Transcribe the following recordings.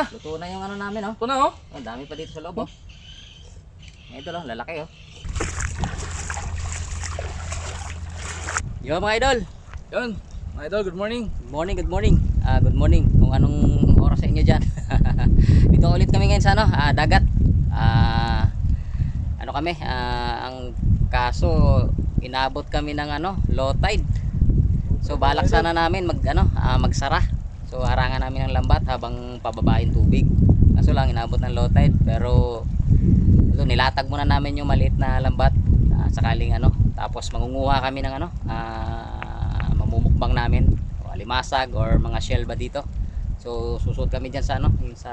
Luto na yung ano namin, oh. Ito na, oh. Ang dami pa dito sa loob, oh. Ito lang, lalaki, oh. Yo mga idol. Yan. Mga idol, good morning. Good morning, good morning. Good morning kung anong oras sa inyo dyan. Dito ulit kami ngayon sa ano, dagat. Ano kami, ang kaso inabot kami ng ano, low tide. So balak sana namin magsara. So harangan namin ng lambat habang pababain tubig. Kaso lang inabot ng low tide, pero ito, nilatag muna namin yung maliit na lambat sakaling ano, tapos mangunguha kami ng ano, mamumukbang namin o alimasag or mga shell ba dito. So susud kami diyan sa ano, yung sa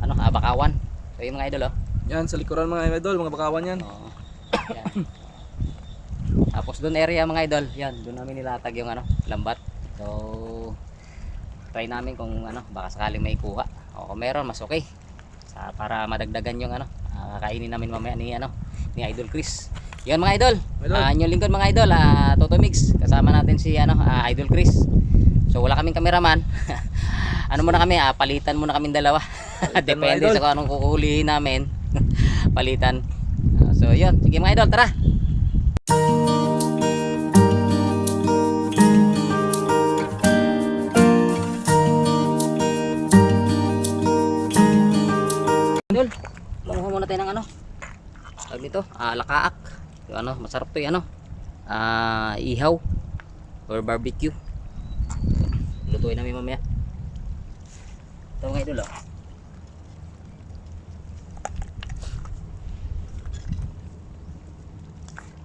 ano, Bakawan. So yung mga idol, oh. Yan, sa likuran mga idol, mga bakawan yan. Oo. Yan. Tapos doon area mga idol, yan, doon namin nilatag yung ano, lambat. So try namin kung ano, baka sakaling may kuha. O kung meron, mas okay. Para madagdagan yung ano, kakainin namin mamaya ni ano, ni Idol Chris. Yan mga idol. Yung lingkod mga idol, Toto Mix. Kasama natin si ano, Idol Chris. So wala kaming cameraman. Ano muna kami, palitan muna kaming dalawa. Depende sa kung anong kukulihin namin. Palitan. So yun, sige mga idol, tara. Idol, manguha muna tayo ng ano, tawag nito, lakaak. Yung ano, masarap to yung ano, ihaw or barbecue. Lutuin namin mamaya. Ito mga idol, oh.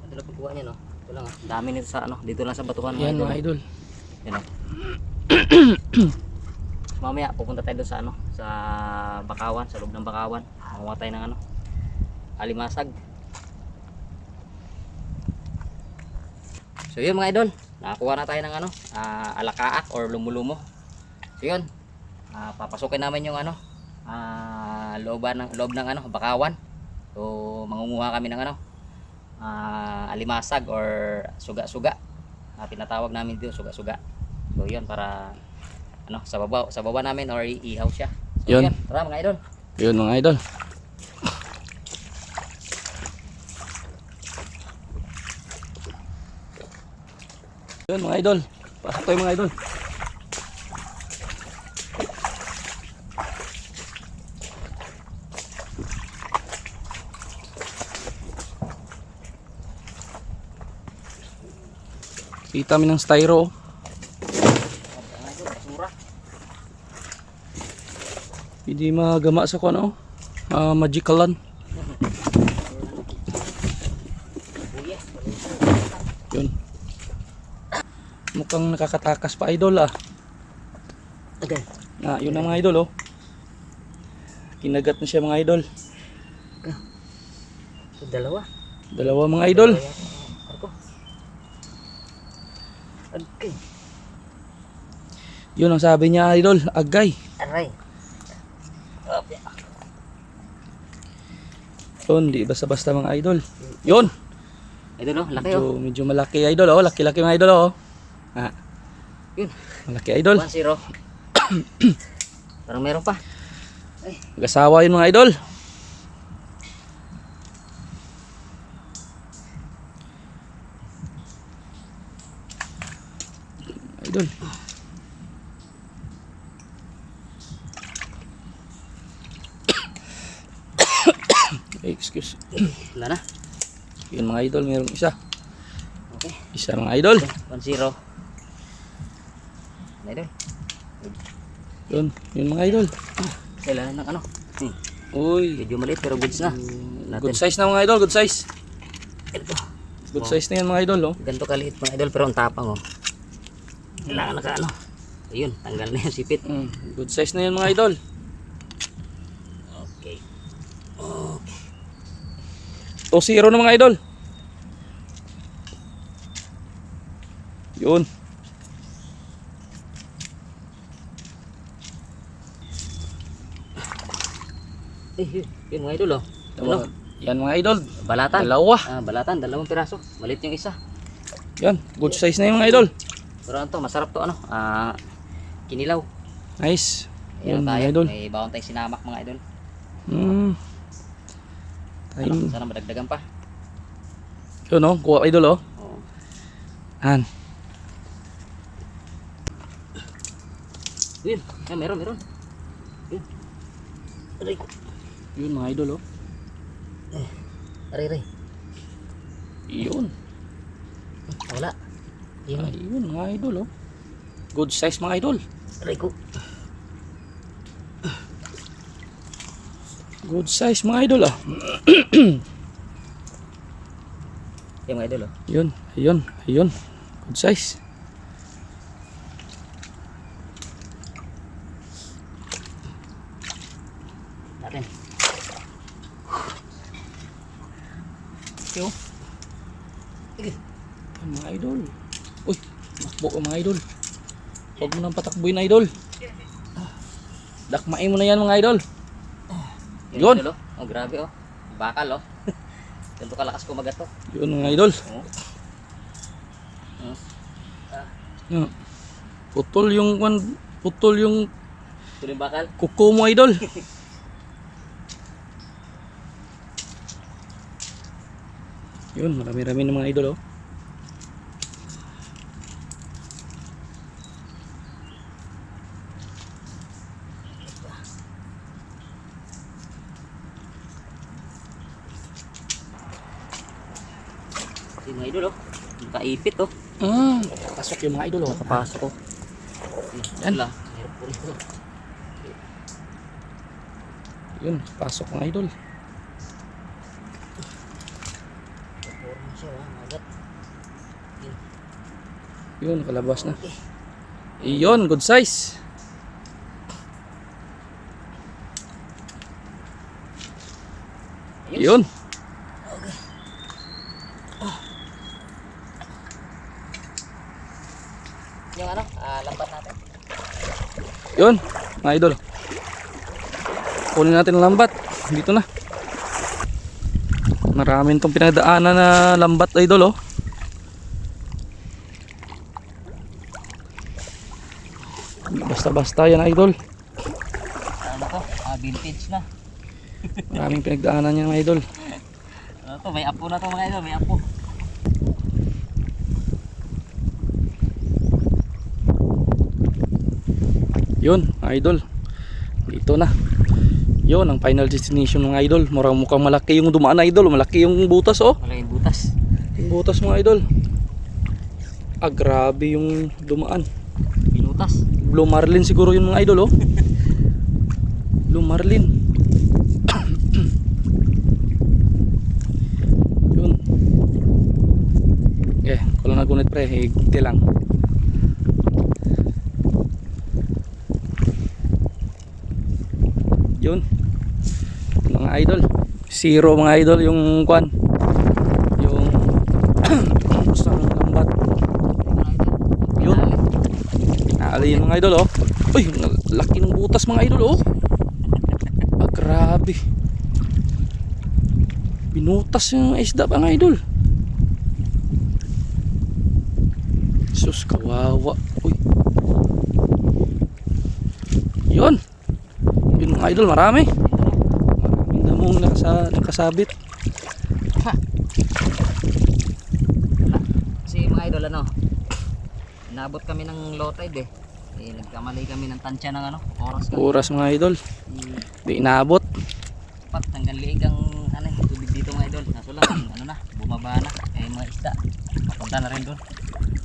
Ito lang pagkuha niya, no? Ito lang, dami nito sa ano, dito lang sa batuhan mga Yan idol. mga idol. Yan, oh. Mamaya pupunta tayo doon sa ano, sa Bakawan, sa loob ng Bakawan. Makuha tayo ng ano, alimasag. So yun mga idol, nakakuha na tayo ng ano, alakaak or lumulumo. So yun, papasukin namin yung ano, loob ng ano, Bakawan. So mangunguha kami ng ano, alimasag or suga-suga. Tinatawag namin dito suga-suga. So yun, para ano, sa baba namin or iihaw siya. So Yun. yun, tara mga idol. Yun mga idol. Yun mga idol. Pasok tayo mga idol. Kita kami ng styro. Mga idol, basura. Hindi magama sa kuno. Magikalan. Buyes. Yun. Mukhang nakakatakas pa idol ah. Okay. Yun ang mga idol oh. Kinagat na siya mga idol. So, dalawa. Dalawa mga idol. Ako. Okay. Yun ang sabi niya idol, agay. Aray. Okay. Yun, di basta-basta mga idol. Yun. Idol, oh, laki oh. Medyo malaki idol oh. Laki-laki mga idol oh. Yun. Malaki idol. 1-0. Parang meron pa. Mag-asawa yun mga idol. Idol. Excuse. Wala na. Yun mga idol, mayroong isa. Okay. Isa mga idol. 1-0. Idol. Yun mga idol. Kailangan ng ano. Uy. Medyo maliit pero goods na. Good size na mga idol, good size. Ito. Good size na yan mga idol oh. Ganito kaliit mga idol pero ang tapang oh. Kailangan naka ano. Ayun, tanggal na yung sipit. Good size na yan mga idol. Okay. 2-0 na mga idol. Yun. Yun mga idol oh. Ano? Yan mga idol. Balatan. Dalawa. Balatan, 2 piraso. Maliit yung isa. Yan, good size na yung mga idol. Pero ano to, masarap to ano. Kinilaw. Nice. Ayan Yun, tayo. mga idol. May bawang tayong sinamak mga idol. Time. Sana madagdagan pa. Yun o, kuha idol o. Oo. Yan. Yun. Yan, meron. Yun. Aray ko. Yun mga idol o. Aray. Yun. Wala. Yun. Ayun mga idol o. Good size mga idol. Aray ko. Good size mga idol ah. Yan mga idol oh. Ayun. Good size. Natin. Yo. Yan mga idol. Uy, makbo ka mga idol. Huwag mo nang patakbuhin idol. Dakmain mo na yan mga idol. Yun. Idol, oh. Oh, grabe oh. Bakal oh. Ganito kalakas kumagat to. Yun mga idol. Oh. Yan. Putol yung Ito yung bakal. kuko mo idol. Yun, marami-rami ng mga idol oh. Ito yung mga idol oh. Nakaipit oh. Pasok yung mga idol oh. Nakapasok oh. Yan. Wala. Meron po rin oh. Yun, pasok mga idol. Forma siya oh. Magat. Yun, kalabas na. Iyon, good size. Yun. Yung ano, lambat natin. Yun, mga idol. Kunin natin ang lambat. Dito na. Maraming tong pinagdaanan na lambat idol oh. Basta-basta yan idol. Ano to? Vintage na. Maraming pinagdaanan yan mga idol. Ano to? May apo na to mga idol. May apo. Yun, mga idol. Dito na. Yun, ang final destination ng idol. Mukhang malaki yung dumaan na idol. Malaki yung butas oh. Malaking butas. Yung butas mga idol. Grabe yung dumaan. Binutas. Blue Marlin siguro yun mga idol oh. Blue Marlin. Yun. Kalau nagunit pre, higti lang. Yun. Mga idol. Zero mga idol yung kwan. Yung gusto ng lambat. Yun. Naali yun mga idol oh. Uy, laki ng butas mga idol oh. Grabe. Binutas yung isda mga idol. Sus, kawawa. Uy. Yun. Yun mga idol, marami. Maraming damong nakasabit. Ha. Kasi mga idol ano, inabot kami ng low tide eh. Nagkamali kami ng tansya ng ano, oras kami. Oras mga idol. Di inabot. Pat tanggal liig ang ano, tubig dito mga idol. Kaso lang ano na, bumaba na. Eh mga isda, papunta na rin doon.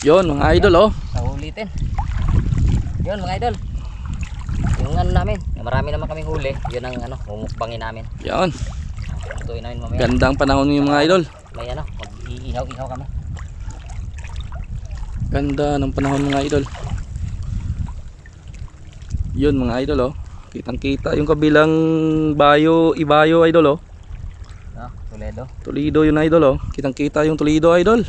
Yun mga idol oh. Sa ulitin. Yun mga idol. Yung ano namin, marami naman kaming huli. Yun ang ano, mumukbangin namin. Yan. Tutuin namin mamaya. Gandang panahon yung mga idol. May ano, mag-iihaw-ihaw kami. Ganda ng panahon mga idol. Yun mga idol oh. Kitang kita yung kabilang Ibayo idol oh. No, Toledo. Toledo yun idol oh. Kitang kita yung Toledo idol.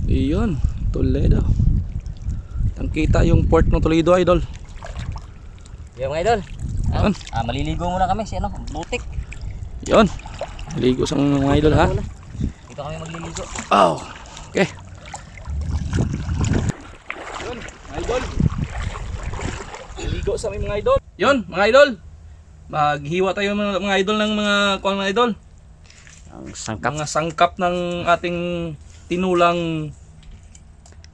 Iyon, Toledo. Kitang kita yung port ng Toledo idol. Yung mga idol. Yan. Maliligo muna kami si ano, butik. Yun. Ligo sa mga idol ha. Dito kami magliligo. Oh. Okay. Yun, idol. Ligo halo sa aming mga idol. Yun, mga idol. Maghiwa tayo mga idol ng mga kuan mga idol. Ang sangkap. Mga sangkap ng ating tinulang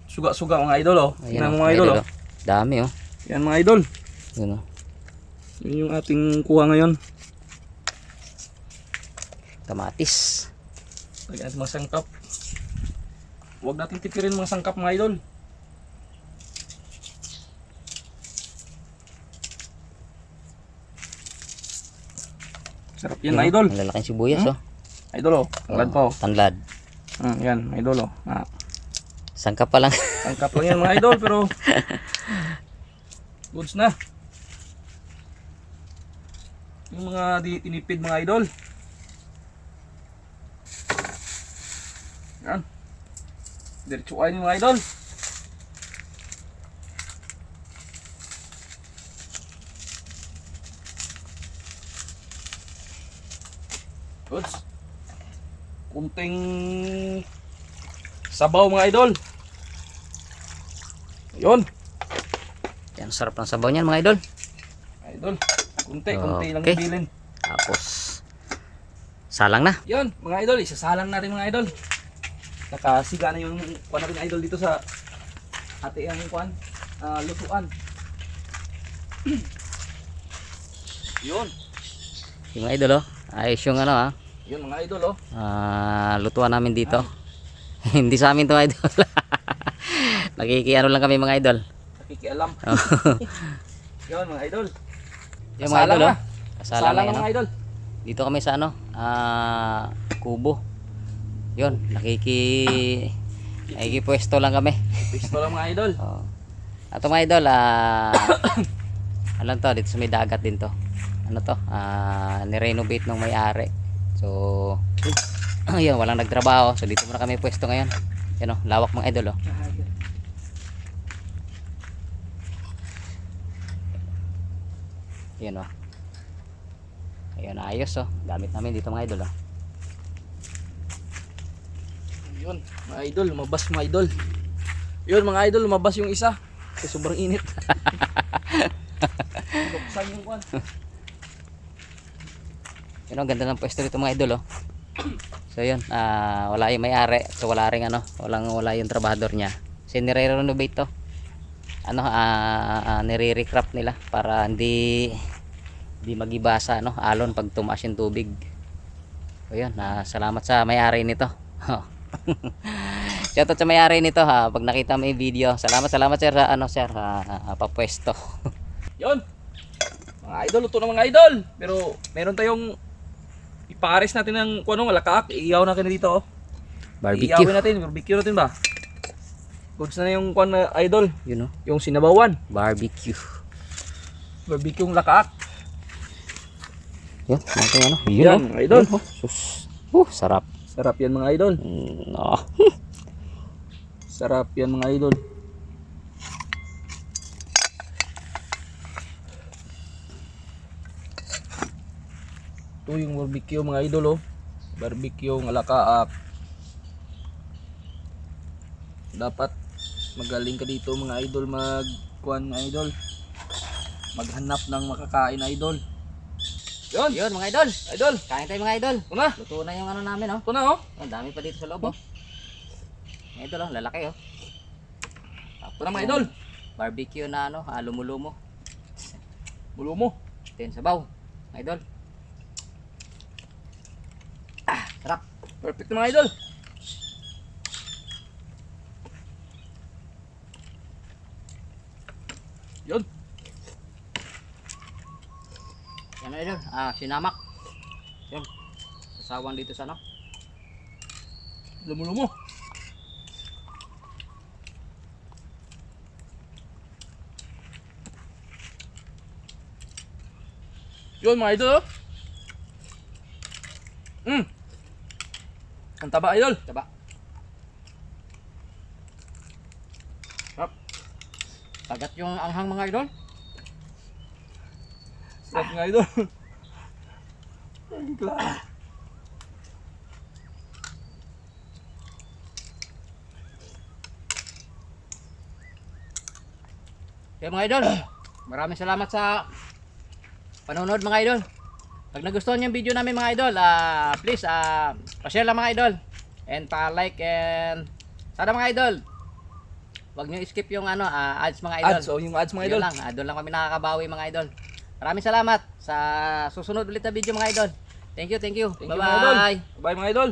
suga-suga mga idol oh. Ayan, Yan mga idol oh. Dami oh. Yan mga idol. Yun oh. Yun yung ating kuha ngayon. Kamatis. Lagyan natin mga sangkap. Huwag natin tipirin mga sangkap mga idol. Sarap yan Yun, idol. Ang lalaking sibuyas oh. Idol oh. Tanglad pa oh. Tanglad. Yan idol oh. Sangkap pa lang. Sangkap lang yan mga idol pero goods na. Yung mga di tinipid mga idol. Yan. Diretsuan yung mga idol. Goods. Kunting sabaw mga idol. Yun. Yan, sarap ng sabaw niyan mga idol. Idol. Kunti lang Okay. bilin. Tapos salang na. Yun, mga idol, isasalang natin mga idol. Nakasiga na yung kuan natin idol dito sa ate ang kuan, lutuan. Yun, Yung mga idol oh. Ayos yung ano ah. yun mga idol oh. Lutuan namin dito. Hindi sa amin to idol. Nakikiano lang kami mga idol. Nakikialam. Yun mga idol. Yung mga idol oh. Kasalang Salang na yun, mga oh. idol. Dito kami sa ano, Kubo. Yun, nakikipwesto lang kami. Pisto lang mga idol. Oh. At mga idol, alam to, dito sa may dagat din to. Ano to, nirenovate ng may-ari. So, yun, walang nagtrabaho. So, dito muna kami pwesto ngayon. Yan oh, lawak mga idol oh. Yan oh. Ayun, ayos oh. Gamit namin dito mga idol oh. Yun, mga idol, lumabas mga idol. Yun mga idol, lumabas yung isa. Kasi sobrang init. Buksan yung kuan. Yun oh, ganda ng pwesto dito mga idol oh. So yun, wala yung may-ari. So wala ring ano, wala yung trabador niya. Kasi nire-renovate to. Ano, nire-recraft nila para hindi magibasa no, alon pag tumaas yung tubig. So yun, salamat sa may-ari nito. Shoutout sa may-ari nito ha, pag nakita mo yung video. Salamat sir sa ano sir, papwesto. Yun. Mga idol, luto na mga idol. Pero meron tayong ipares natin ng kuno lakaak, iiyaw natin dito oh. Barbecue. Iiyawin natin, barbecue natin ba? Goods na yung kuan na idol, Yun oh, yung sinabawan. barbecue. Barbecue yung lakaak. Yun, natin ano. Yan, mga idol. Yun, oh. Sus. Sarap. Sarap yan mga idol. Oh. Sarap yan mga idol. Ito yung barbecue mga idol oh. Barbecue ng alakaak. Dapat magaling ka dito mga idol magkuan mga idol. Maghanap ng makakain idol. Yun, Yun mga idol. idol. Kain tayo mga idol. Ito na. Luto na yung ano namin oh. Ito na oh. Ang dami pa dito sa loob oh. Mga idol oh, lalaki oh. Ito na mga idol. Barbecue na ano, lumo-lumo. Bulo mo. Ito yung sabaw. Mga idol. Sarap. Perfect na mga idol. Yun. Yan mga idol. Sinamak. Yun. Sasawan dito sa ano. Lumo-lumo. Yun mga idol oh. Ang taba idol. Taba. Sarap. Tagat yung anghang mga idol. Sarap mga idol. Ang klase. Kaya mga idol, Maraming salamat sa panonood mga idol. Pag nagustuhan yung video namin mga idol, please pa-share lang mga idol. And pa-like and sana mga idol, wag niyo skip yung ads mga idol. Ads, yung ads mga idol. Yun lang, doon lang kami nakakabawi mga idol. Maraming salamat sa susunod ulit na video mga idol. Thank you. Thank you, mga idol. Bye-bye. Bye mga idol.